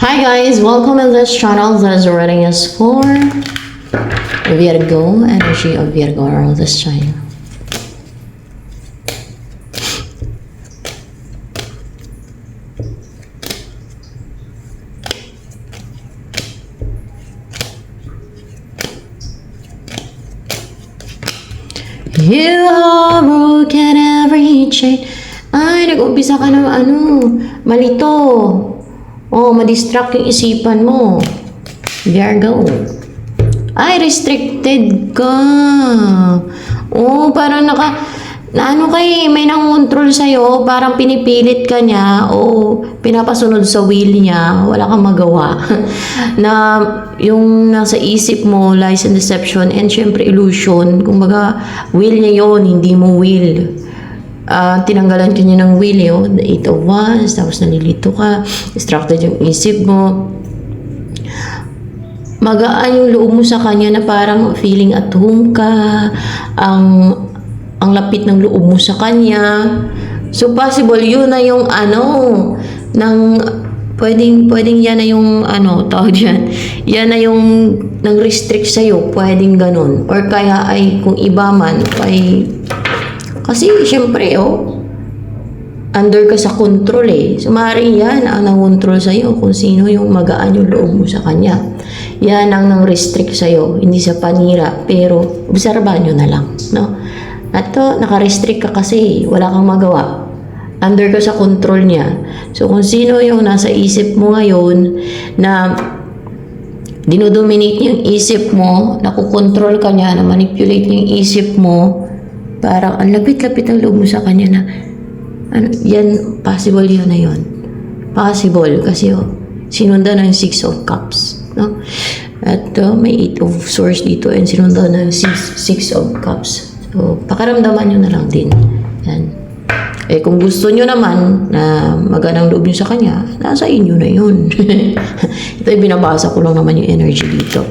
Hi guys, welcome to this channel. This reading is for Virgo, energy of Virgo around this channel. You are broken every chain. Ay, nag-umpisa ka ng malito. Ma-distract yung isipan mo. Virgo. Ay, restricted ka. Parang may nang-control sa'yo, parang pinipilit ka niya, pinapasunod sa will niya, wala kang magawa. Na yung nasa isip mo, lies and deception, and syempre illusion, kumbaga, will niya yon, hindi mo will. Tinanggalan ka niya ng will, the 8 of Wands, tapos nalilito ka, distracted yung isip mo. Magaan yung loob mo sa kanya na parang feeling at home ka, ang lapit ng loob mo sa kanya. So possible yun na yung pwedeng yan na yung tawag dyan, yan na yung nang restrict sa'yo, pwedeng ganun. Or kaya ay kung iba man ay kasi syempre under ka sa control So maaaring yan ang nang-control sa'yo kung sino yung magaan yung loob mo sa kanya. Yan ang nang-restrict sa'yo, hindi sa panira, pero obserbahan nyo na lang, no? At naka-restrict ka kasi, wala kang magawa. Under ka sa control niya. So kung sino yung nasa isip mo ngayon na dinodominate niya yung isip mo, nakukontrol ka niya, na manipulate niya yung isip mo, parang ang lapit-lapit ang loob mo sa kanya na yan, possible yun na yun. Possible kasi sinundan ng 6 of Cups, no? At may 8 of Swords dito and sinundan ng 6 of Cups. So, pakaramdaman nyo na lang din. Yan. Kung gusto nyo naman na maganang loob nyo sa kanya, nasa inyo na yun. Ito ay binabasa ko lang naman yung energy dito.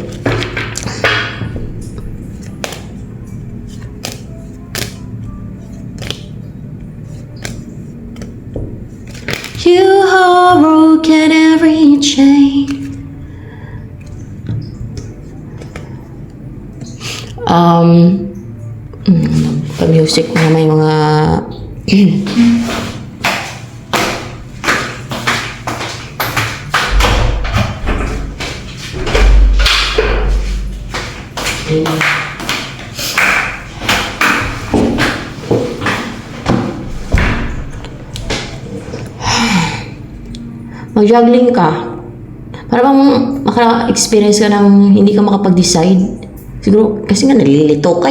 You have broken every chain. Pa-music na may mga mag-juggling ka. Para bang maka-experience ka ng hindi ka makapag-decide. Siguro, kasi nga nalilito ka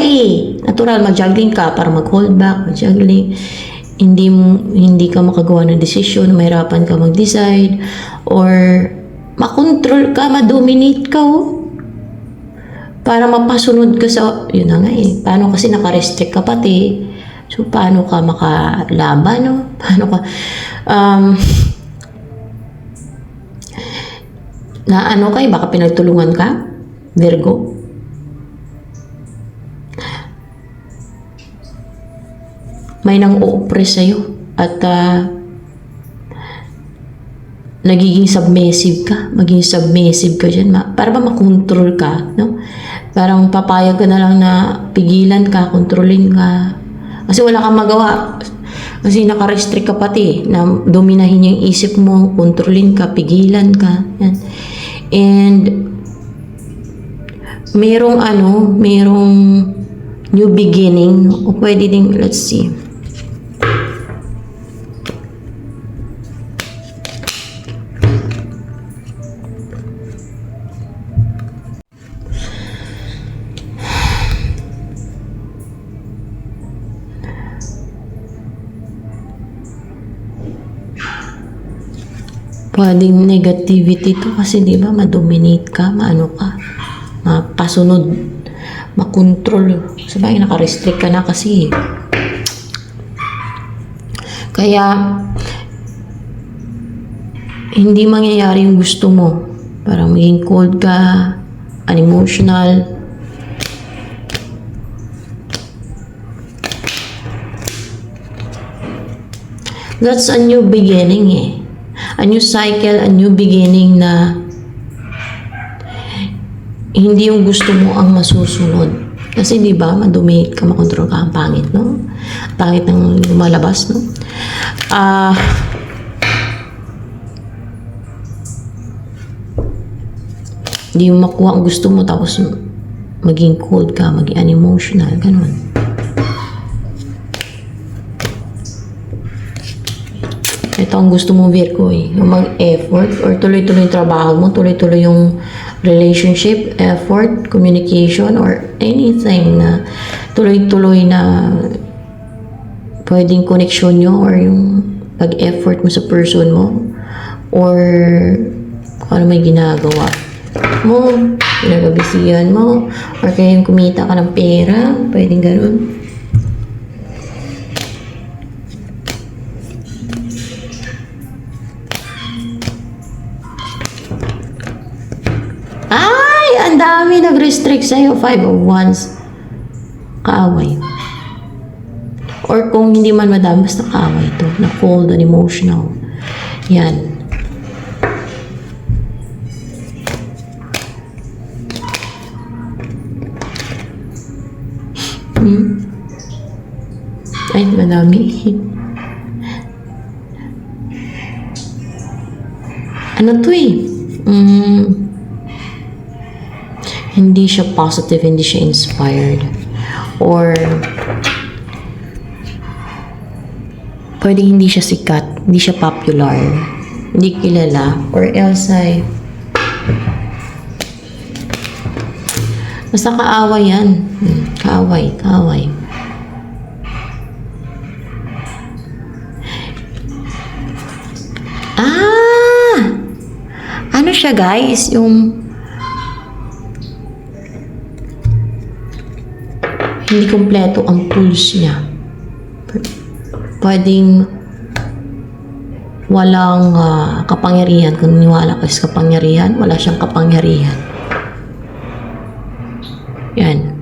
Natural, mag-juggling ka para mag-hold back, mag-juggling. Hindi ka makagawa ng desisyon, mahirapan ka mag-decide, or makontrol ka, ma-dominate ka, para mapasunod ka sa, yun na nga paano kasi naka-restrict ka pati. So, paano ka makalaban, Paano ka, baka pinagtulungan ka, Virgo? May nang-o-oppress sa'yo at nagiging submissive ka. Maging submissive ka dyan. Para ba makontrol ka, no? Parang papayag ka na lang na pigilan ka, kontrolin ka. Kasi wala kang magawa. Kasi naka-restrict ka pati na dominahin yung isip mo, kontrolin ka, pigilan ka. Yan. And merong new beginning o pwede ding, let's see. Pwedeng negativity to kasi di ba ma-dominate ka, mapasunod, makontrol. Sabay naka-restrict ka na kasi. Kaya hindi mangyayari yung gusto mo. Parang maging cold ka, unemotional. That's a new beginning A new cycle, a new beginning na hindi yung gusto mo ang masusunod. Kasi di ba, madumi ka, makontrol ka, ang pangit, no? Pangit ng lumalabas, no? Hindi mo makuha ang gusto mo, tapos maging cold ka, maging unemotional, ganun. Ito ang gusto mo, Virgo, eh. Yung mag-effort, or tuloy-tuloy yung trabaho mo, tuloy-tuloy yung relationship, effort, communication, or anything na tuloy-tuloy na pwedeng connection nyo, or yung pag-effort mo sa person mo, or kung ano may ginagawa mo, pinagabisihan mo, or kaya yung kumita ka ng pera, pwedeng ganun. Ay! Ang dami nag-restrict sa'yo. 5 of Wands. Kaaway. Or kung hindi man madami, basta kaaway ito. Na cold and emotional. Yan. Ay, madami. Ano to eh? Hindi siya positive, hindi siya inspired. Or pwedeng hindi siya sikat, hindi siya popular, hindi kilala, or else ay basta kaaway yan. Kaaway. Ano siya, guys? Yung hindi kompleto ang tools niya. Pwedeng walang kapangyarihan. Kung niwala ka sa kapangyarihan, wala siyang kapangyarihan. Yan.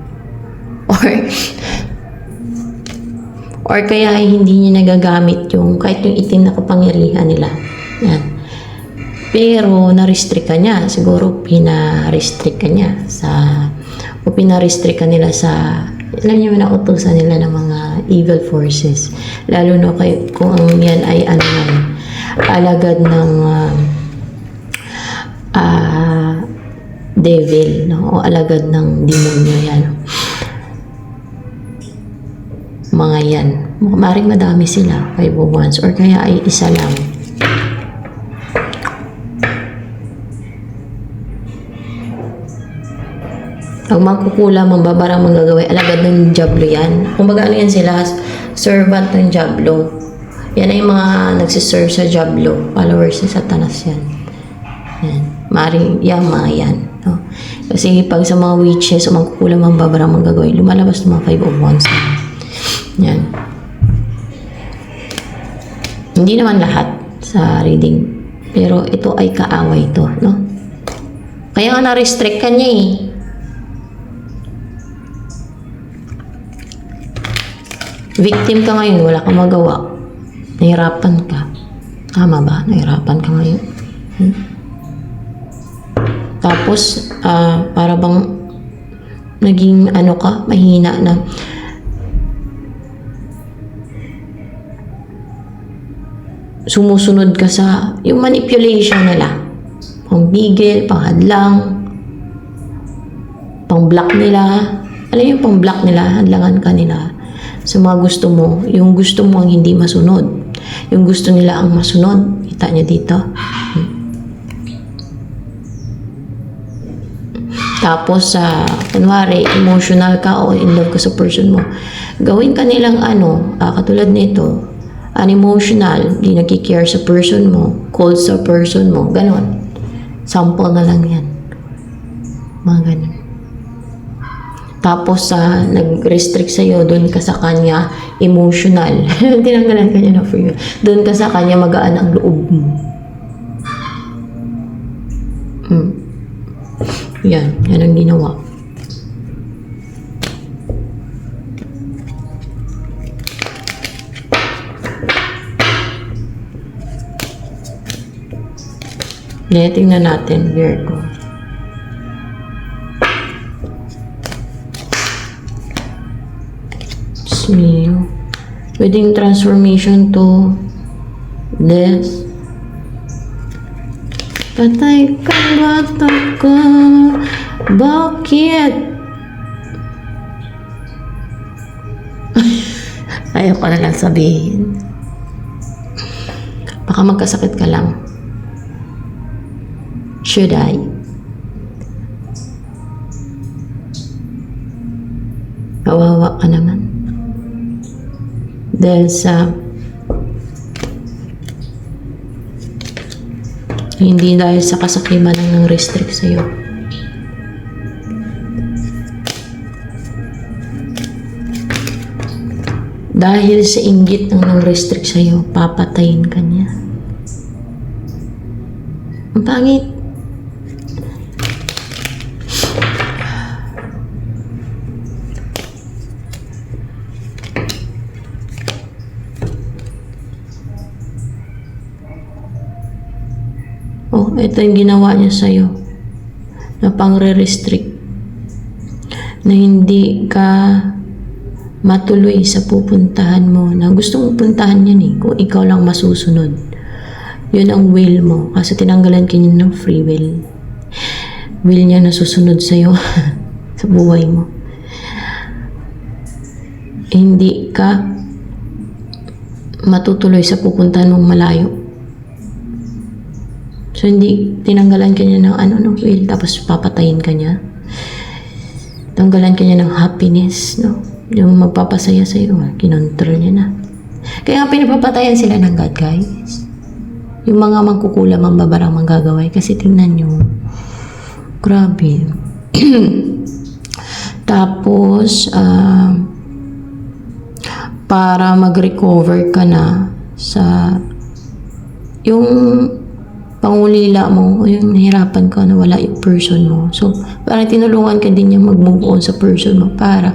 Or kaya ay hindi niya nagagamit yung kahit yung itim na kapangyarihan nila. Yan. Pero na-restrict ka niya. Siguro pina-restrict ka niya o pina-restrict ka nila sa, alam niyo, nautusan nila ng mga evil forces. Lalo na kung ang yan ay alagad ng devil, no? O alagad ng demonyo yan. Mga yan. Maring madami sila, 5 of Wands, or kaya ay isa lang. Pag magkukulang, mambabarang manggagawin, alagad ng Diablo yan. Kung baga ano yan sila, servant ng Diablo. Yan ay mga nagsiserve sa Diablo. Followers ni Satanas yan. Yan. Maring, mga yan. No? Kasi pag sa mga witches o magkukulang, mambabarang manggagawin, lumalabas ng mga 5 of Wands. Yan. Hindi naman lahat sa reading. Pero ito ay kaaway ito. No? Kaya nga na-restrict ka niya eh. Victim ka ngayon, wala kang magawa. Nahirapan ka. Tama ba? Nahirapan ka ngayon. Tapos, para bang naging mahina na. Sumusunod ka sa yung manipulation nila. Pangbigil, panghadlang, pang-block nila. Alam yung pang-block nila, hadlangan ka nila. Sa mga gusto mo, yung gusto mo ang hindi masunod. Yung gusto nila ang masunod. Kita niyo dito. Tapos, kunwari, emotional ka o in love ka sa person mo. Gawin ka nilang katulad nito, unemotional, di nagkikare sa person mo, cold sa person mo, ganon. Sample na lang yan. Mga ganon. Tapos, nag-restrict sa'yo, doon ka sa kanya, emotional. Tinanggalan ka niya na for you. Doon ka sa kanya, magaan ang loob mo. Yan ang ginawa. Ngayon, tingnan natin, Virgo. Diyos mio. Pwedeng transformation to death. Patay ka, bata ka. Bakit? Ayaw ko na lang sabihin. Baka magkasakit ka lang. Should I? Kawawa ka naman. Dahil sa hindi dahil sa kasakiman ng restrict sa'yo. Dahil sa inggit ng nang-restrict sa'yo, papatayin ka niya. Ang pangit. Oh, ito yung ginawa niya sa'yo. Na pang-restrict. Na hindi ka matuloy sa pupuntahan mo na gusto mong puntahan yan eh, kung ikaw lang masusunod. Yun ang will mo kasi tinanggalan ka niya ng free will. Will niya na susunod sa'yo sa buhay mo. Hindi ka matutuloy sa pupuntahan mong malayo. So hindi tinanggalan ka niya ng ng will tapos papatayin ka niya. Tanggalan ka niya ng happiness, no? Yung magpapasaya sa iyo, kinontrol niya na. Kaya nga pinapapatayan sila ng God, guys. Yung mga mangkukulam ang babarang manggagaway. Kasi tingnan nyo, grabe. Tapos, para mag-recover ka na sa yung pangulila mo, yung nahirapan ka na wala yung person mo. So, parang tinulungan ka din niya mag-move on sa person mo para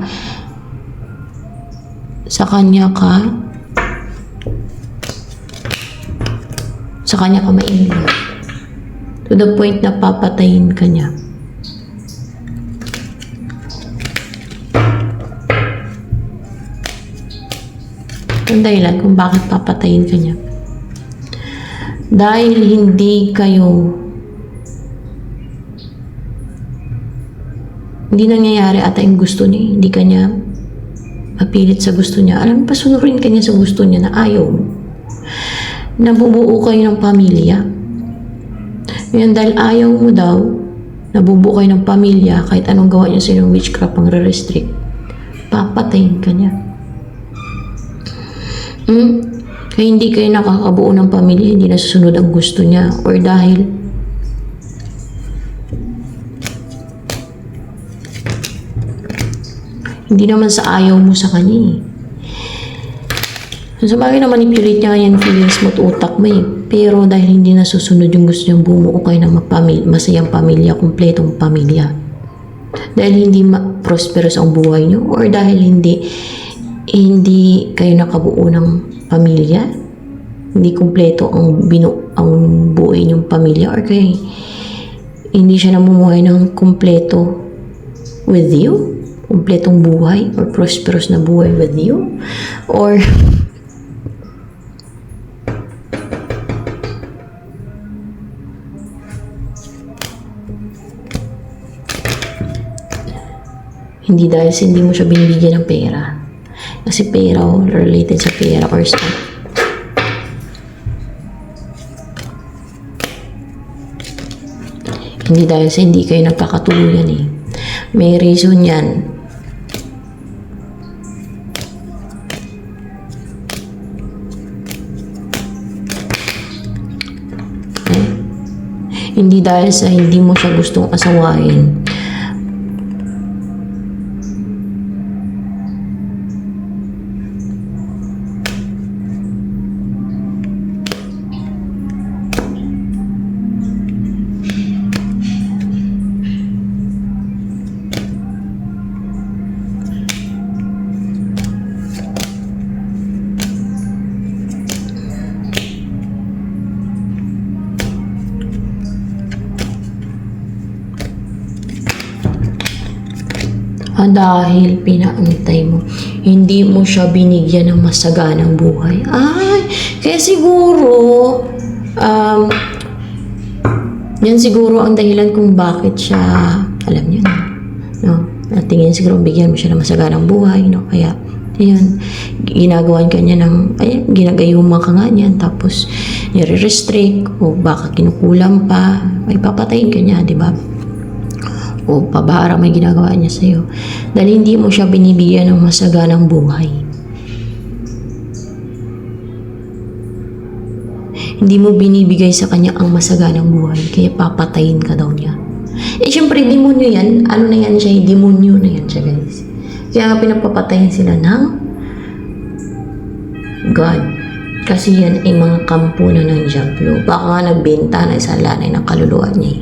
sa kanya ka ma-inlove. To the point na papatayin ka niya. Ang dahilan kung bakit papatayin ka niya. Dahil hindi nangyayari ata yung gusto niya. Hindi kanya mapilit sa gusto niya. Alam mo, pasunurin ka niya sa gusto niya na ayaw. Nabubuo kayo ng pamilya. Yan, dahil ayaw mo daw, nabubuo kayo ng pamilya, kahit anong gawa niya sa inyong witchcraft ang re-restrict, papatayin ka niya. Kaya hindi kayo nakakabuo ng pamilya, hindi nasusunod ang gusto niya, or dahil hindi naman sa ayaw mo sa kanya eh. So, sabagay na manipulate niya yan feelings mo at utak mo eh. Pero dahil hindi nasusunod yung gusto niyang bumuo kayo ng masayang pamilya, kumpletong pamilya. Dahil hindi prosperous ang buhay niyo, or dahil hindi kayo nakabuo ng pamilya, hindi kumpleto ang buhay niyong pamilya, or kaya hindi siya namumuhay ng kumpleto with you, kumpletong buhay or prosperous na buhay with you, or hindi dahil hindi mo siya binibigyan ng pera. Kasi pera related sa pera or stuff. Hindi dahil sa hindi kayo nagkakatuluyan eh. May reason yan. Hindi dahil sa hindi mo siya gustong asawain. Dahil pinaantay mo. Hindi mo siya binigyan ng masaganang buhay. Ay, kaya siguro, yan siguro ang dahilan kung bakit siya, alam niyo na, no? Tingin siguro bigyan mo siya ng masaganang buhay, no? Kaya, yun, ginagawan ka niya ng, ay, ginagayuma ka nga niyan, tapos nire-restrict, o baka kinukulam pa, ay papatayin ka niya, di ba? O pabara may ginagawa niya sa'yo. Dahil hindi mo siya binibigyan ng masaganang buhay. Hindi mo binibigay sa kanya ang masaganang buhay, kaya papatayin ka daw niya. Eh, syempre, demonyo yan. Ano na yan siya? Demonyo na yan siya, guys. Kaya nga pinapapatayin sila ng God. Kasi yan ay mga kampo na ng Diablo. Baka nga nagbenta na sa lanay ng kaluluwa niya.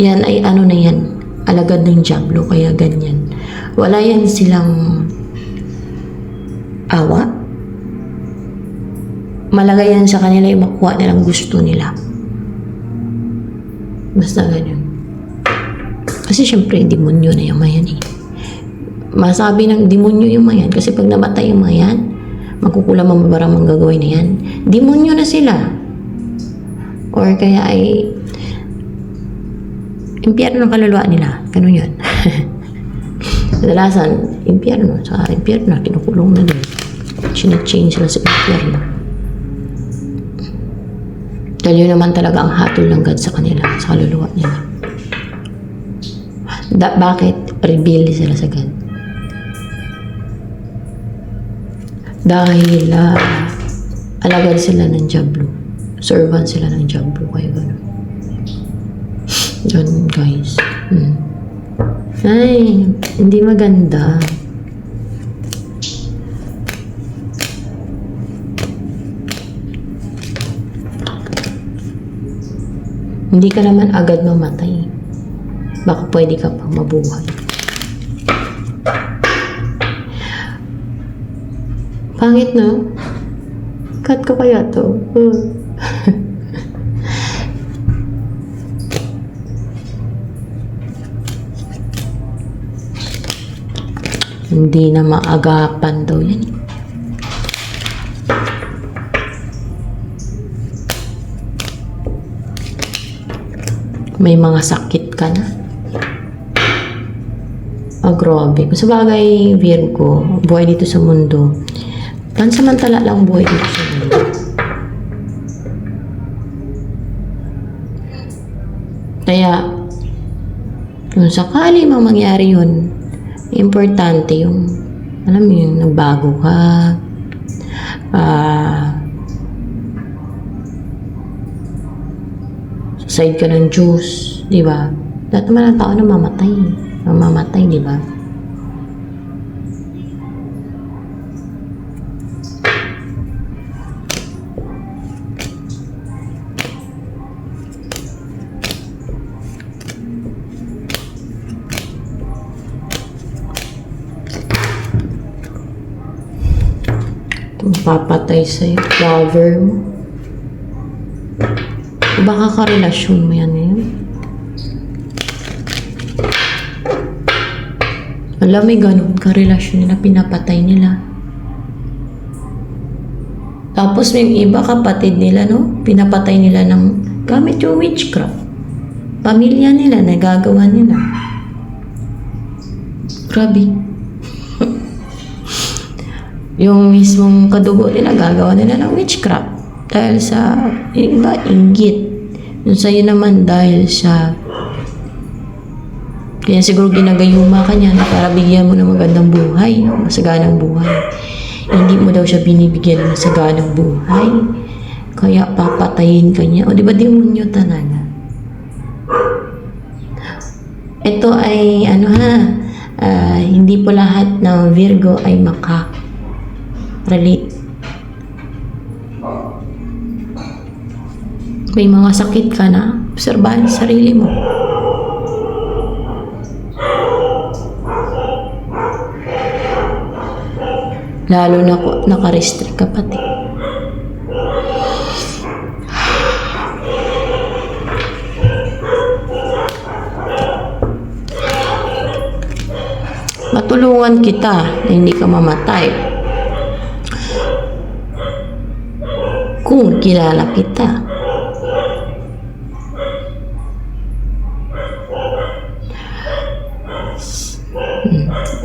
Yan ay ano na yan. Alagad ng Diablo. Kaya ganyan. Wala yan silang awa. Malagay yan sa kanila yung makuha nilang gusto nila. Basta ganyan. Kasi syempre, demonyo na yung mayan eh. Masabi ng demonyo yung mayan. Kasi pag namatay yung mayan, magkukulang mabarang mga gagawin na yan. Demonyo na sila. Or kaya ay impyerno ng kaluluwa nila. Ganun yun. Kadalasan, impyerno. Sa impyerno, kinukulong na din. Sinachange sila sa impyerno. Dahil yun naman talaga ang hatol ng God sa kanila, sa kaluluwa nila. Bakit? Rebelde sila sa God. Dahil alagad sila ng Diablo. Servant sila ng Diablo. Kaya gano'n. Ganun, guys. Ay, hindi maganda. Hindi ka naman agad mamatay. Baka pwede ka pang mabuhay. Pangit, no? Cut ko kaya to. Hindi na maagapan daw yan. May mga sakit ka na. Grabe. Kung sabagay, Virgo, buhay dito sa mundo, pansamantala lang buhay dito sa mundo. Kaya, kung sakali mang mangyari yun, importante yung, alam mo yung nagbago ka, side ka ng Diyos, di ba? Lahat naman ng tao na mamamatay, di ba? Papatay sa'yo, lover mo. Baka karelasyon mo yan ngayon. Alam, may ganun karelasyon nila, pinapatay nila. Tapos may iba kapatid nila, no? Pinapatay nila ng gamit yung witchcraft. Pamilya nila, nagagawa nila. Grabe. Yung mismong kadugo nila, gagawa nila ng witchcraft. Dahil sa, yung iba, inggit. Yung sa'yo naman, dahil sa, kaya siguro ginagayuma ka niya na para bigyan mo ng magandang buhay, no? Masaganang buhay. Hindi mo daw siya binibigyan ng masaganang buhay. Kaya papatayin ka niya. O di ba demonyo talaga? Ito ay, hindi po lahat ng Virgo ay relate. May mga sakit ka na, obserbahan sa sarili mo. Lalo na naka-restrict ka pati. Tutulungan kita na hindi ka mamatay. Kung kilala kita.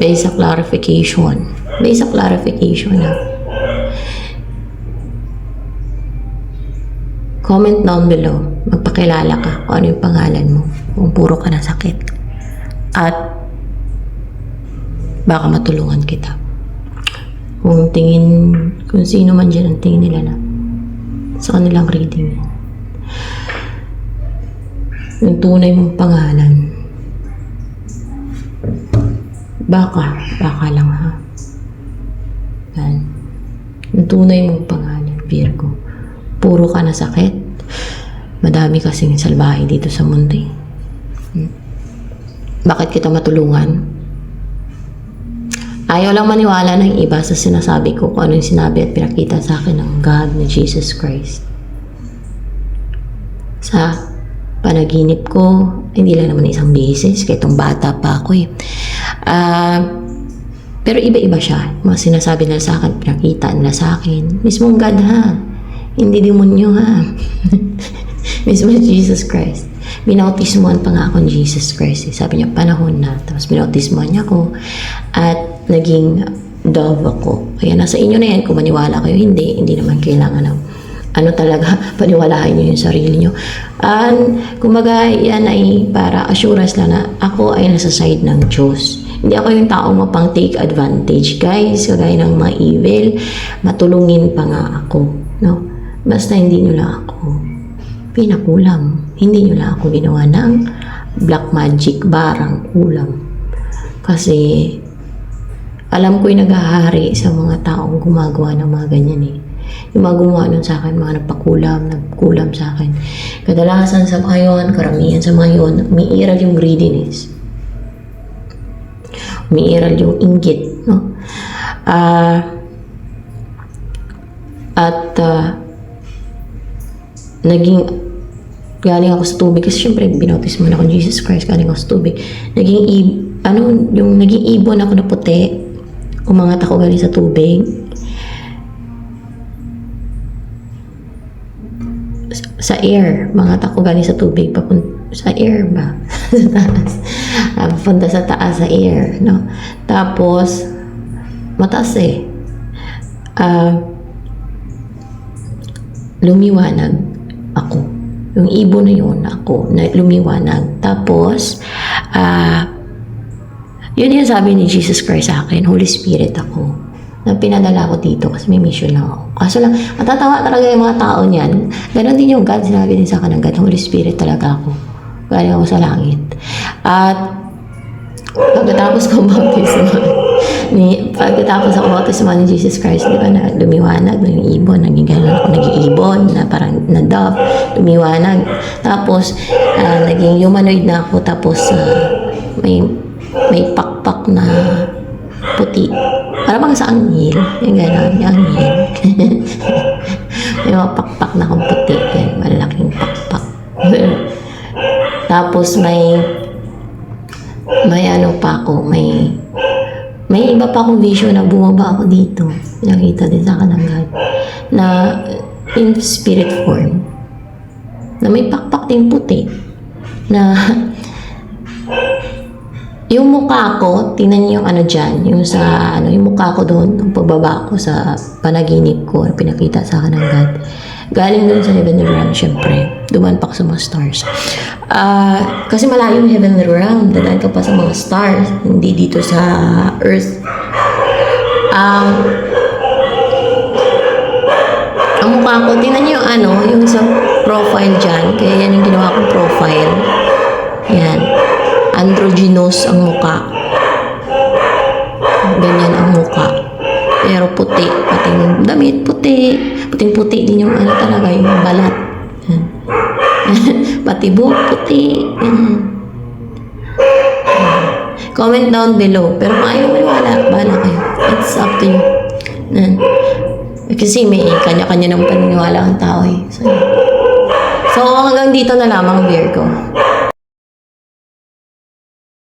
Basic clarification. Basic clarification na. Comment down below. Magpakilala ka kung ano yung pangalan mo. Kung puro ka na sakit. At baka matulungan kita. Kung sino man dyan ang tingin nila na sa kanilang reading. Yung tunay mong pangalan. Baka lang ha. Yan. Yung tunay mong pangalan, Virgo. Puro ka na sakit. Madami kasing salbahe dito sa mundo. Bakit kita matulungan? Ayaw lang maniwala ng iba sa sinasabi ko kung ano yung sinabi at pinakita sa akin ng God na Jesus Christ. Sa panaginip ko, hindi lang naman isang beses, kahit itong bata pa ako eh. Pero iba-iba siya. Mga sinasabi nila sa akin, pinakita nila sa akin. Mismong God ha. Hindi demonyo ha. Mismo Jesus Christ. Binautismuhan pa nga ako ni Jesus Christ. Sabi niya, panahon na. Tapos binautismuhan niya ako. At naging dove ako. Kaya nasa inyo na yan. Kung maniwala kayo, hindi naman kailangan ng talaga, paniwalahan niyo yung sarili niyo. Kumbaga, yan ay para assurance lang na ako ay nasa side ng Diyos. Hindi ako yung taong mapang take advantage. Guys, kagaya ng mga evil, matulungin pa nga ako. No? Basta hindi nyo lang ako pinakulam. Hindi nyo lang ako ginawa ng black magic, barang kulam. Kasi, alam ko yung naghahari sa mga taong gumagawa ng mga ganyan eh. Yung mga gumawa nun sa akin, mga nagkulam sa akin. Kadalasan sa mga yun, karamihan sa mga yun, umiiral yung greediness. Umiiral yung inggit, no? Galing ako sa tubig kasi syempre binautismo na ako ni Jesus Christ, galing ako sa tubig. Naging ibon ako na puti, umangat ako galing sa tubig. Sa air, mangat ako galing sa tubig, sa air ba? Sa taas. Papunta sa taas, sa air, no? Tapos, mataas eh. Lumiwanag ako. Yung ibon na yun, ako, na lumiwanag. Tapos, yun yung sabi ni Jesus Christ sa akin, Holy Spirit ako. Na pinadala ko dito kasi may mission lang ako. Kaso lang, matatawa talaga yung mga tao niyan. Ganon din yung God, sinabi din sa akin ng God, Holy Spirit talaga ako. Galing ako sa langit. At, pagkatapos ko bautismo ni Jesus Christ, di ba, na lumiwanag, na yung ibon, naging ibon, na parang na dove, lumiwanag. Tapos, naging humanoid na ako, tapos, may pakpak na puti. Para bang sa anghel, yung gano'n, yung anghel. May mga pakpak na akong puti, yan, malaking pakpak. Tapos, may iba pa akong vision na bumaba ako dito. Nakita din sa akin ng God. Na in spirit form. Na may pakpak din puti. Na yung mukha ko, tingnan niyo yung dyan, yung mukha ko doon, yung pagbaba ko sa panaginip ko, pinakita sa akin ng God. Galing doon sa heavenly realm, syempre. Duman pa sa mga stars. Kasi malayo yung heavenly realm. Dadaan ka pa sa mga stars. Hindi dito sa earth. Ang mukha ko, tingnan niyo yung sa profile dyan. Kaya yan yung ginawa kong profile. Yan. Androgynous ang mukha. Ganyan ang mukha. Pero puti. Pating damit, puti. Puting-puti din yung talaga, yung balat. Pati buhok, puti. Comment down below. Pero kung ayaw maniwala, bahala kayo. It's up to you. Kasi may kanya-kanya ng paniniwala ang tao eh. So hanggang dito na lamang, Virgo.